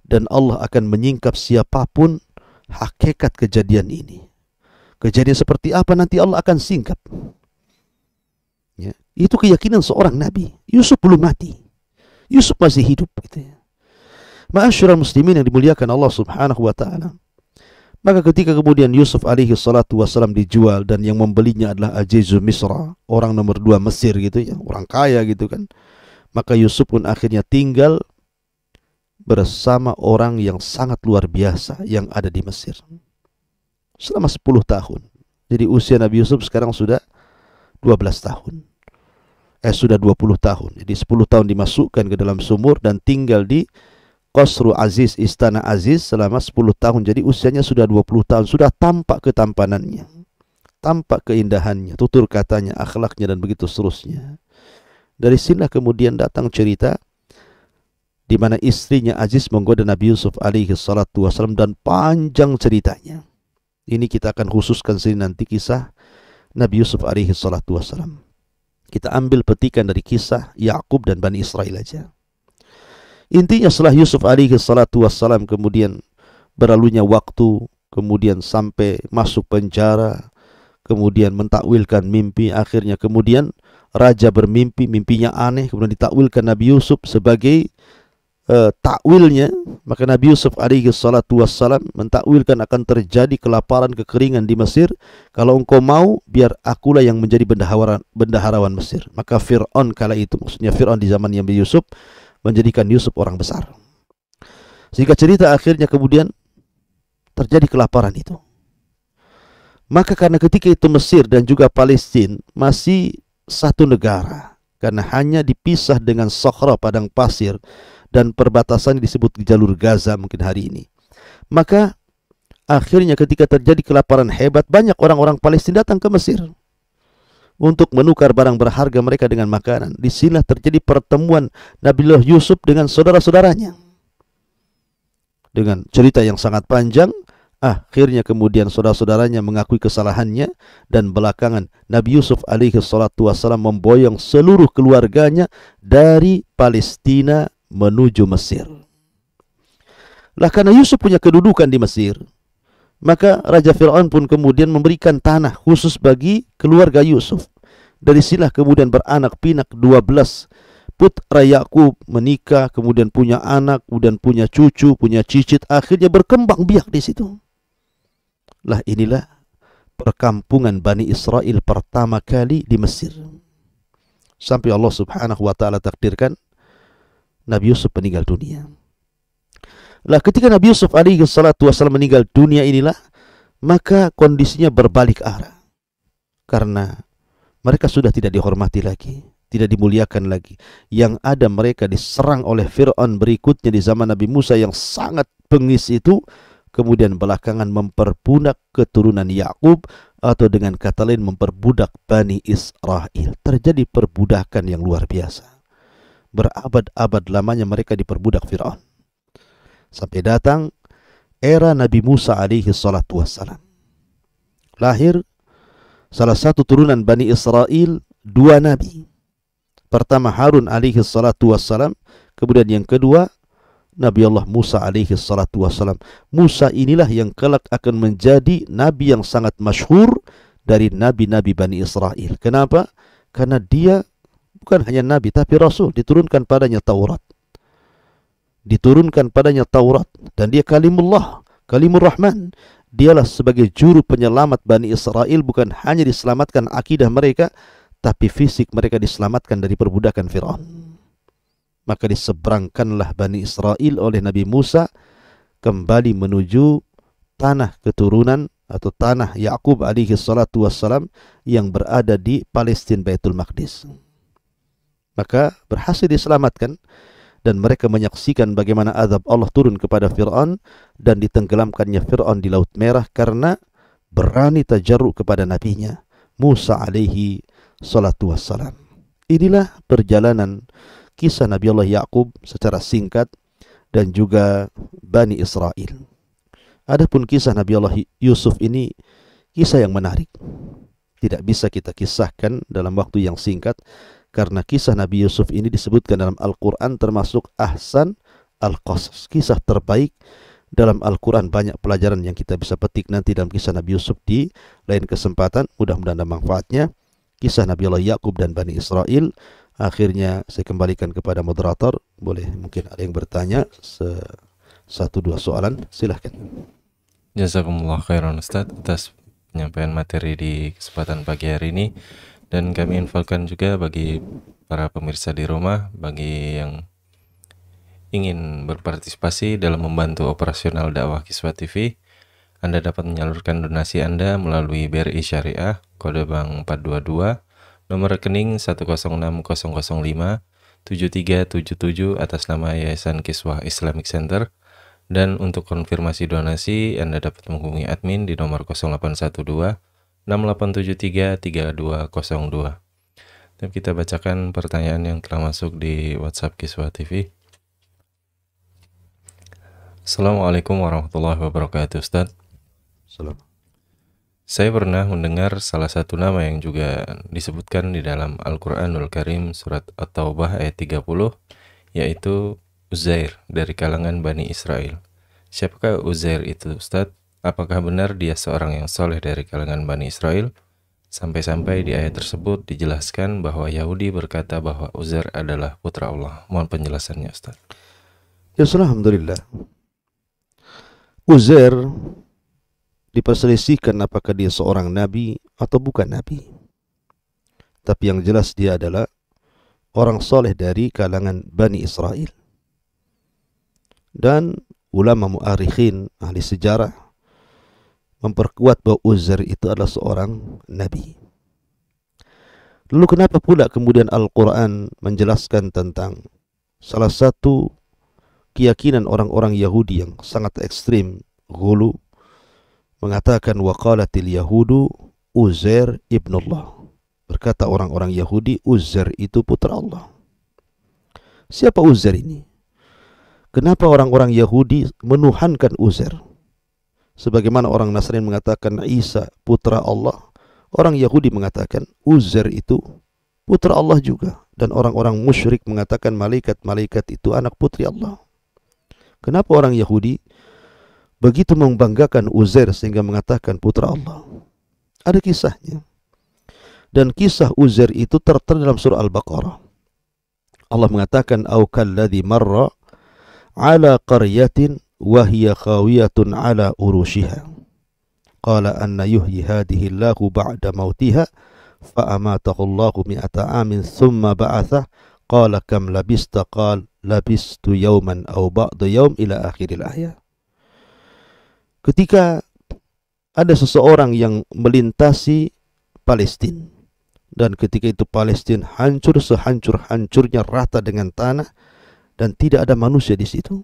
dan Allah akan menyingkap siapapun hakikat kejadian ini. Kejadian seperti apa nanti Allah akan singkap. Ya. Itu keyakinan seorang nabi. Yusuf belum mati, Yusuf masih hidup gitu ya. Ma'asyiral muslimin yang dimuliakan Allah Subhanahu wa taala. Maka ketika kemudian Yusuf alaihi salatu wasallam dijual, dan yang membelinya adalah Azizu Misra, orang nomor 2 Mesir gitu ya, orang kaya gitu kan. Maka Yusuf pun akhirnya tinggal bersama orang yang sangat luar biasa yang ada di Mesir selama 10 tahun. Jadi usia Nabi Yusuf sekarang sudah 12 tahun. Sudah 20 tahun. Jadi 10 tahun dimasukkan ke dalam sumur dan tinggal di Qasru Aziz, Istana Aziz selama 10 tahun. Jadi usianya sudah 20 tahun. Sudah tampak ketampanannya, tampak keindahannya, tutur katanya, akhlaknya, dan begitu seterusnya. Dari sinilah kemudian datang cerita di mana istrinya Aziz menggoda Nabi Yusuf alaihi salatu wasallam, dan panjang ceritanya. Ini kita akan khususkan sini nanti kisah Nabi Yusuf alaihi salatu wasallam. Kita ambil petikan dari kisah Yakub dan Bani Israel aja. Intinya setelah Yusuf alaihi salatu wasallam kemudian berlalunya waktu, kemudian sampai masuk penjara, kemudian mentakwilkan mimpi, akhirnya kemudian raja bermimpi, mimpinya aneh, kemudian ditakwilkan Nabi Yusuf sebagai takwilnya. Maka Nabi Yusuf alaihi salatu wassalam mentakwilkan akan terjadi kelaparan, kekeringan di Mesir. Kalau engkau mau, biar akulah yang menjadi bendaharawan Mesir. Maka Fir'aun kala itu, maksudnya Fir'aun di zaman Nabi Yusuf, menjadikan Yusuf orang besar. Sehingga cerita akhirnya kemudian terjadi kelaparan itu. Maka karena ketika itu Mesir dan juga Palestina masih satu negara, karena hanya dipisah dengan Sakhra, padang pasir, dan perbatasan disebut jalur Gaza mungkin hari ini. Maka akhirnya ketika terjadi kelaparan hebat, banyak orang-orang Palestina datang ke Mesir untuk menukar barang berharga mereka dengan makanan. Di sinilah terjadi pertemuan Nabiullah Yusuf dengan saudara-saudaranya. Dengan cerita yang sangat panjang, akhirnya kemudian saudara-saudaranya mengakui kesalahannya, dan belakangan Nabi Yusuf alaihi salatu wassalam memboyong seluruh keluarganya dari Palestina menuju Mesir. Lah karena Yusuf punya kedudukan di Mesir, maka Raja Fir'aun pun kemudian memberikan tanah khusus bagi keluarga Yusuf. Dari sinilah kemudian beranak pinak 12 putra Yakub menikah, kemudian punya anak, kemudian punya cucu, punya cicit, akhirnya berkembang biak di situ. Lah inilah perkampungan Bani Israel pertama kali di Mesir. Sampai Allah Subhanahu wa taala takdirkan Nabi Yusuf meninggal dunia. Lah ketika Nabi Yusuf alaihi salatu wasallam meninggal dunia inilah, maka kondisinya berbalik arah. Karena mereka sudah tidak dihormati lagi, tidak dimuliakan lagi. Yang ada mereka diserang oleh Fir'aun berikutnya di zaman Nabi Musa yang sangat bengis itu, kemudian belakangan memperbudak keturunan Yakub, atau dengan kata lain memperbudak Bani Israel. Terjadi perbudakan yang luar biasa. Berabad-abad lamanya mereka diperbudak Fir'aun. Sampai datang era Nabi Musa alaihi salatu wassalam. Lahir salah satu turunan Bani Israel, dua nabi. Pertama Harun alaihi salatu wassalam, kemudian yang kedua Nabi Allah Musa alaihi salatu wassalam. Musa inilah yang kelak akan menjadi nabi yang sangat masyhur dari nabi-nabi Bani Israel. Kenapa? Karena dia bukan hanya nabi tapi rasul, diturunkan padanya Taurat. Diturunkan padanya Taurat dan dia kalimullah, kalimur rahman. Dialah sebagai juru penyelamat Bani Israel, bukan hanya diselamatkan akidah mereka, tapi fisik mereka diselamatkan dari perbudakan Fir'aun. Maka diseberangkanlah Bani Israel oleh Nabi Musa kembali menuju tanah keturunan atau tanah Yakub alaihi salatu wassalam yang berada di Palestina, Baitul Maqdis. Maka berhasil diselamatkan dan mereka menyaksikan bagaimana azab Allah turun kepada Fir'aun dan ditenggelamkannya Fir'aun di Laut Merah karena berani tajarruk kepada nabinya Musa alaihi salatu wassalam. Inilah perjalanan kisah Nabi Allah Yakub secara singkat dan juga Bani Israel. Adapun kisah Nabi Allah Yusuf ini kisah yang menarik. Tidak bisa kita kisahkan dalam waktu yang singkat karena kisah Nabi Yusuf ini disebutkan dalam Al-Quran termasuk ahsan al-qasas, kisah terbaik dalam Al-Quran. Banyak pelajaran yang kita bisa petik nanti dalam kisah Nabi Yusuf di lain kesempatan. Mudah-mudahan ada manfaatnya. Kisah Nabi Allah Yakub dan Bani Israel. Akhirnya saya kembalikan kepada moderator. Boleh mungkin ada yang bertanya satu dua soalan, silahkan. Jazakumullah khairan Ustaz atas penyampaian materi di kesempatan pagi hari ini. Dan kami infokan juga bagi para pemirsa di rumah, bagi yang ingin berpartisipasi dalam membantu operasional dakwah Kiswah TV, Anda dapat menyalurkan donasi Anda melalui BRI Syariah, kode bank 422, nomor rekening 10600057377 atas nama Yayasan Kiswah Islamic Center. Dan untuk konfirmasi donasi, Anda dapat menghubungi admin di nomor 0812 6873 3202. Dan kita bacakan pertanyaan yang telah masuk di WhatsApp Kiswah TV. Assalamualaikum warahmatullahi wabarakatuh, Ustaz. Salam. Saya pernah mendengar salah satu nama yang juga disebutkan di dalam Al-Quranul Karim surat At-Taubah ayat 30, yaitu Uzair dari kalangan Bani Israel. Siapakah Uzair itu, Ustaz? Apakah benar dia seorang yang soleh dari kalangan Bani Israel? Sampai-sampai di ayat tersebut dijelaskan bahwa Yahudi berkata bahwa Uzair adalah putra Allah. Mohon penjelasannya, Ustaz. Ya, alhamdulillah. Uzair diperselisihkan apakah dia seorang nabi atau bukan nabi. Tapi yang jelas dia adalah orang soleh dari kalangan Bani Israel. Dan ulama mu'arikhin, ahli sejarah, memperkuat bahwa Uzair itu adalah seorang nabi. Lalu kenapa pula kemudian Al-Quran menjelaskan tentang salah satu keyakinan orang-orang Yahudi yang sangat ekstrim, ghulu, mengatakan waqalatil yahudu Uzair ibnullah. Berkata orang-orang Yahudi, Uzair itu putra Allah. Siapa Uzair ini? Kenapa orang-orang Yahudi menuhankan Uzair? Sebagaimana orang Nasrani mengatakan Isa putra Allah, orang Yahudi mengatakan Uzair itu putra Allah juga. Dan orang-orang musyrik mengatakan malaikat-malaikat itu anak putri Allah. Kenapa orang Yahudi begitu membanggakan Uzair sehingga mengatakan putra Allah? Ada kisahnya. Dan kisah Uzair itu tertera dalam surah Al-Baqarah. Allah mengatakan au kalladzi marra ala qaryatin wa hiya khawiyatun ala urushiha qala anna yuhyi hadhihi Allahu ba'da mautiha fa amatahu Allahu mi'ata amin thumma ba'atha Qala kam labista? Qala labistu yawman aw ba'da yawm ila akhiril ayat. Ketika ada seseorang yang melintasi Palestina, dan ketika itu Palestina hancur sehancur-hancurnya, rata dengan tanah dan tidak ada manusia di situ.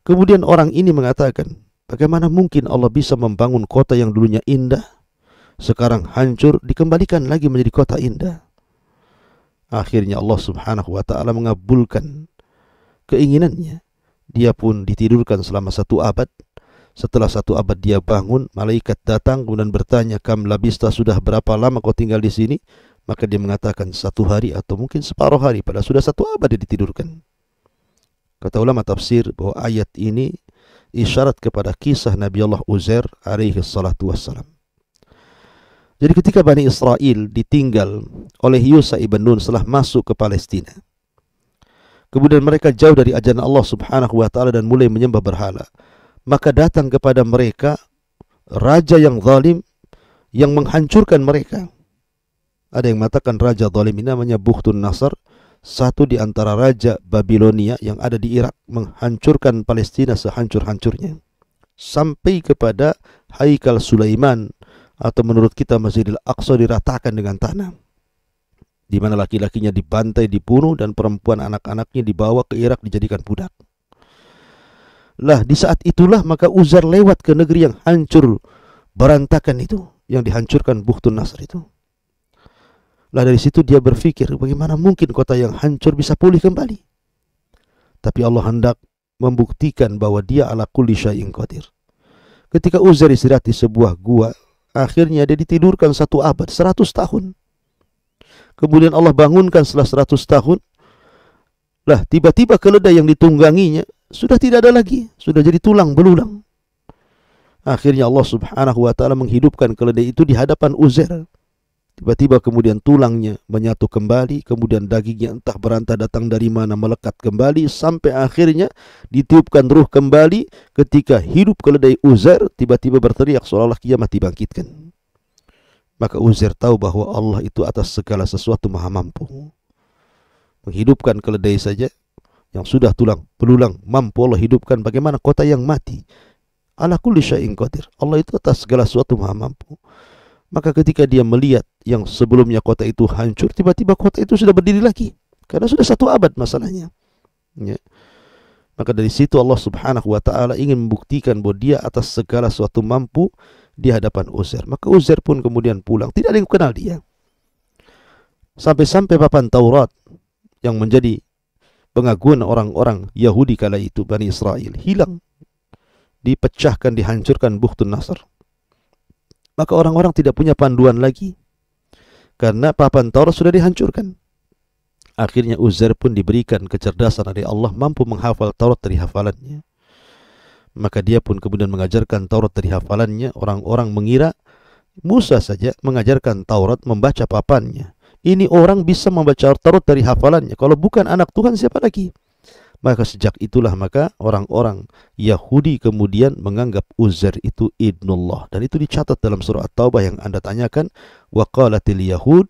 Kemudian orang ini mengatakan, bagaimana mungkin Allah bisa membangun kota yang dulunya indah, sekarang hancur, dikembalikan lagi menjadi kota indah. Akhirnya Allah subhanahu wa ta'ala mengabulkan keinginannya. Dia pun ditidurkan selama 1 abad. Setelah 1 abad dia bangun, malaikat datang kemudian bertanya, kam labista, sudah berapa lama kau tinggal di sini? Maka dia mengatakan 1 hari atau mungkin separuh hari, padahal sudah 1 abad dia ditidurkan. Kata ulama tafsir bahwa ayat ini isyarat kepada kisah Nabi Allah Uzair alaihi salatu wassalam. Jadi ketika Bani Israel ditinggal oleh Yusha ibn Nun setelah masuk ke Palestina, kemudian mereka jauh dari ajaran Allah subhanahu wa ta'ala dan mulai menyembah berhala, maka datang kepada mereka raja yang zalim yang menghancurkan mereka. Ada yang mengatakan raja zalim ini namanya Bukhtun Nasr, satu di antara raja Babilonia yang ada di Irak, menghancurkan Palestina sehancur-hancurnya sampai kepada Haikal Sulaiman, atau menurut kita Masjidil Aqsa, diratakan dengan tanah, di mana laki-lakinya dibantai, dibunuh, dan perempuan anak-anaknya dibawa ke Irak dijadikan budak. Lah di saat itulah maka Uzair lewat ke negeri yang hancur berantakan itu, yang dihancurkan Bukhtun Nasr itu. Lah dari situ dia berpikir, bagaimana mungkin kota yang hancur bisa pulih kembali? Tapi Allah hendak membuktikan bahwa dia ala kulli syai'in qadir. Ketika Uzair istirahat di sebuah gua, akhirnya dia ditidurkan 1 abad, 100 tahun. Kemudian Allah bangunkan setelah 100 tahun. Lah tiba-tiba keledai yang ditungganginya sudah tidak ada lagi, sudah jadi tulang belulang. Akhirnya Allah subhanahu wa ta'ala menghidupkan keledai itu di hadapan Uzair. Tiba-tiba kemudian tulangnya menyatu kembali, kemudian dagingnya entah berantah datang dari mana melekat kembali, sampai akhirnya ditiupkan ruh kembali. Ketika hidup keledai Uzair, tiba-tiba berteriak seolah-olah kiamat dibangkitkan. Maka Uzair tahu bahwa Allah itu atas segala sesuatu maha mampu. Menghidupkan keledai saja yang sudah tulang belulang mampu Allah hidupkan, bagaimana kota yang mati? Ala kulli syai'in qadir. Allah itu atas segala sesuatu maha mampu. Maka ketika dia melihat yang sebelumnya kota itu hancur, tiba-tiba kota itu sudah berdiri lagi, karena sudah 1 abad masalahnya. Ya. Maka dari situ Allah subhanahu wa ta'ala ingin membuktikan bahwa dia atas segala sesuatu mampu di hadapan Uzair. Maka Uzair pun kemudian pulang, tidak ada yang kenal dia. Sampai-sampai papan Taurat yang menjadi pengaguan orang-orang Yahudi kala itu, Bani Israel, hilang, dipecahkan, dihancurkan Bukhtun Nasr. Maka orang-orang tidak punya panduan lagi, karena papan Taurat sudah dihancurkan. Akhirnya Uzair pun diberikan kecerdasan dari Allah, mampu menghafal Taurat dari hafalannya. Maka dia pun kemudian mengajarkan Taurat dari hafalannya. Orang-orang mengira Musa saja mengajarkan Taurat membaca papannya. Ini orang bisa membaca Taurat dari hafalannya. Kalau bukan anak Tuhan, siapa lagi? Maka sejak itulah maka orang-orang Yahudi kemudian menganggap Uzair itu ibnullah, dan itu dicatat dalam surah At-Taubah yang Anda tanyakan. Wa qalatil yahud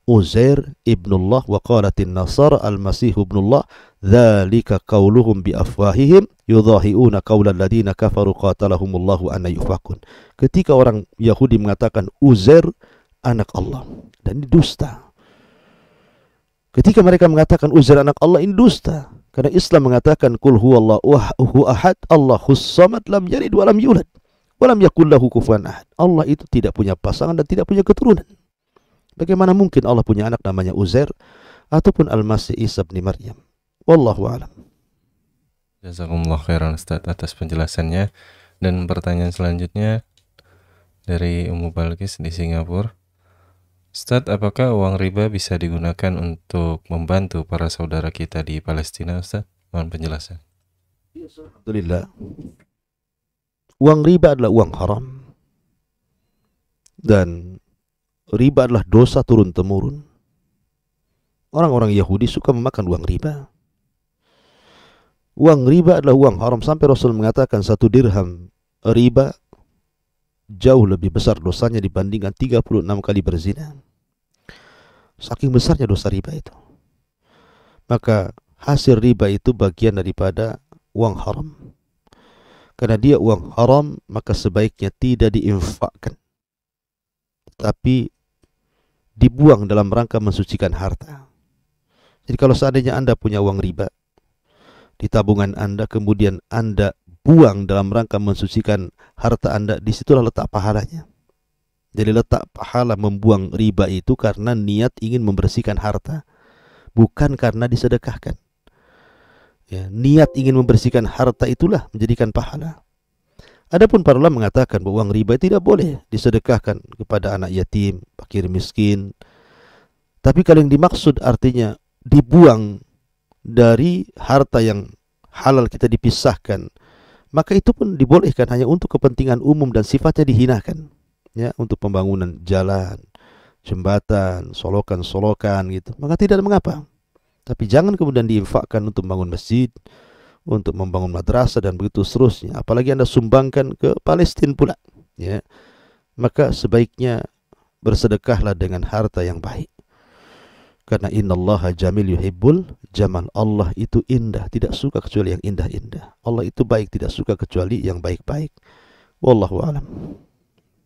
Uzair ibnullah wa qalatin nasara al-masih ibnullah dzalika qauluhum bi afwahihim yudhahiuna qaulal ladina kafaru qatalahumullahu anna yufakun. Ketika orang Yahudi mengatakan Uzair anak Allah, dan ini dusta. Ketika mereka mengatakan Uzair anak Allah, ini dusta. Karena Islam mengatakan qul huwallahu ahad, Allahus samad, lam yalid wa lam yulad wa lam yakul lahu kufuwan ahad. Allah itu tidak punya pasangan dan tidak punya keturunan. Bagaimana mungkin Allah punya anak namanya Uzair ataupun Al-Masih Isa bin Maryam? Wallahu a'lam. Jazakumullah khairan Ustaz atas penjelasannya. Dan pertanyaan selanjutnya dari Ummu Balkis di Singapura. Ustaz, apakah uang riba bisa digunakan untuk membantu para saudara kita di Palestina, Ustaz? Mohon penjelasan. Alhamdulillah. Uang riba adalah uang haram. Dan riba adalah dosa turun-temurun. Orang-orang Yahudi suka memakan uang riba. Uang riba adalah uang haram, sampai Rasul mengatakan 1 dirham riba jauh lebih besar dosanya dibandingkan 36 kali berzina. Saking besarnya dosa riba itu. maka hasil riba itu bagian daripada uang haram. Karena dia uang haram, maka sebaiknya tidak diinfakkan, tapi dibuang dalam rangka mensucikan harta. Jadi kalau seandainya Anda punya uang riba di tabungan Anda, kemudian Anda buang dalam rangka mensucikan harta Anda, disitulah letak pahalanya. Jadi letak pahala membuang riba itu karena niat ingin membersihkan harta, bukan karena disedekahkan. Ya, niat ingin membersihkan harta itulah menjadikan pahala. Adapun para ulama mengatakan bahwa uang riba tidak boleh disedekahkan kepada anak yatim, fakir miskin. Tapi kalau yang dimaksud artinya dibuang dari harta yang halal kita dipisahkan, maka itu pun dibolehkan hanya untuk kepentingan umum dan sifatnya dihinakan. Ya, untuk pembangunan jalan, jembatan, solokan-solokan gitu, maka tidak mengapa. Tapi jangan kemudian diinfakkan untuk membangun masjid, untuk membangun madrasah dan begitu seterusnya. Apalagi Anda sumbangkan ke Palestina pula, ya. Maka sebaiknya bersedekahlah dengan harta yang baik. Karena innallaha jamil yuhibbul jamal. Allah itu indah, tidak suka kecuali yang indah-indah. Allah itu baik, tidak suka kecuali yang baik-baik. Wallahu a'lam.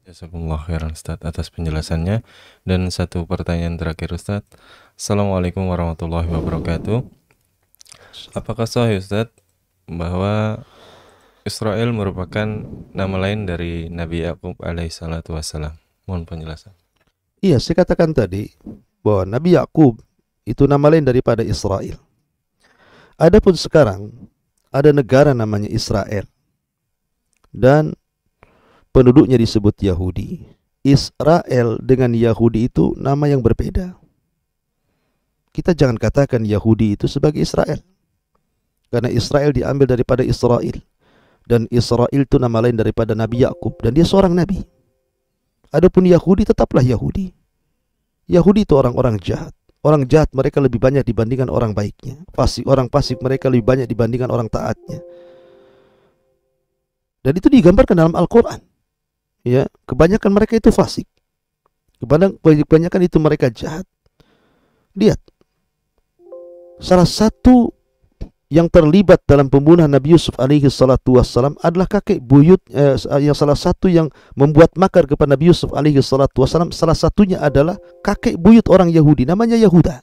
Jazakumullah khairan Ustaz atas penjelasannya. Dan satu pertanyaan terakhir Ustaz. Assalamualaikum warahmatullahi wabarakatuh. Apakah sahih Ustaz bahwa Israel merupakan nama lain dari Nabi Yakub alaihissalatu wassalam? Mohon penjelasan. Iya, saya katakan tadi bahwa Nabi Yakub itu nama lain daripada Israel. Adapun sekarang ada negara namanya Israel dan penduduknya disebut Yahudi. Israel dengan Yahudi itu nama yang berbeda. Kita jangan katakan Yahudi itu sebagai Israel, karena Israel diambil daripada Israel, dan Israel itu nama lain daripada Nabi Yakub, dan dia seorang nabi. Adapun Yahudi tetaplah Yahudi. Yahudi itu orang-orang jahat. Orang jahat mereka lebih banyak dibandingkan orang baiknya. Orang fasik mereka lebih banyak dibandingkan orang taatnya. Dan itu digambarkan dalam Al-Quran. Ya, kebanyakan mereka itu fasik. Kebanyakan itu mereka jahat. Lihat, salah satu yang terlibat dalam pembunuhan Nabi Yusuf alaihi salatu wassalam adalah kakek buyut, yang salah satu yang membuat makar kepada Nabi Yusuf alaihi salatu wassalam, salah satunya adalah kakek buyut orang Yahudi, namanya Yahuda.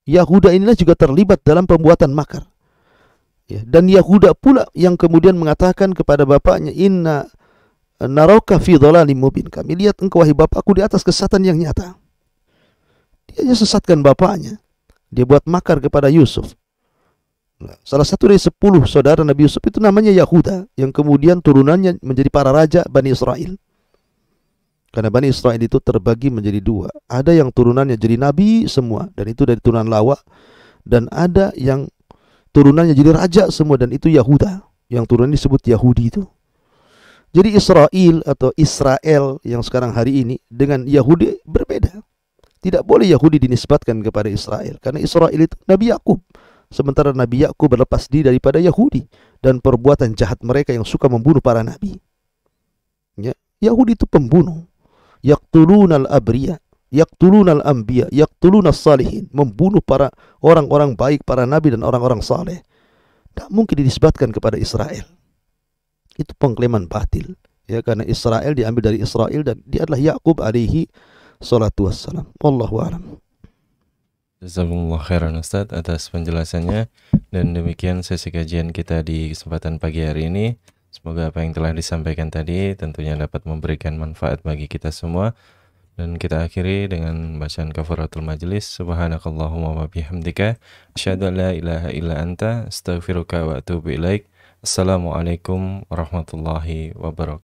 Yahuda inilah juga terlibat dalam pembuatan makar. Ya, dan Yahuda pula yang kemudian mengatakan kepada bapaknya, inna narauka fi dhalalim mubin. Kami lihat engkau wahai bapakku di atas kesesatan yang nyata. Dia hanya sesatkan bapaknya. Dia buat makar kepada Yusuf. Nah, salah satu dari 10 saudara Nabi Yusuf itu namanya Yahuda, yang kemudian turunannya menjadi para raja Bani Israel. Karena Bani Israel itu terbagi menjadi dua. Ada yang turunannya jadi nabi semua, dan itu dari turunan Lawa. Dan ada yang turunannya jadi raja semua, dan itu Yahuda, yang turunannya disebut Yahudi itu. Jadi Israel atau Israel yang sekarang hari ini dengan Yahudi berbeda. Tidak boleh Yahudi dinisbatkan kepada Israel, karena Israel itu Nabi Yakub. Sementara Nabi Yakub berlepas diri daripada Yahudi dan perbuatan jahat mereka yang suka membunuh para nabi. Ya, Yahudi itu pembunuh. Yaqtulunal abriya, yaqtulunal anbiya, yaqtulunas salihin, membunuh para orang-orang baik, para nabi dan orang-orang saleh. Tak mungkin dinisbatkan kepada Israel. Itu pengklaman batil, ya, karena Israel diambil dari Israel dan dia adalah Yakub alaihi salatu wassalam. Wallahu a'lam. Jazakumullah khairan Ustaz atas penjelasannya. Dan demikian sesi kajian kita di kesempatan pagi hari ini. Semoga apa yang telah disampaikan tadi tentunya dapat memberikan manfaat bagi kita semua. Dan kita akhiri dengan bacaan kafaratul majlis. Subhanakallahumma wa bihamdika asyhadu an la ilaha illa anta astaghfiruka wa atubu ilaik. Assalamualaikum warahmatullahi wabarakatuh.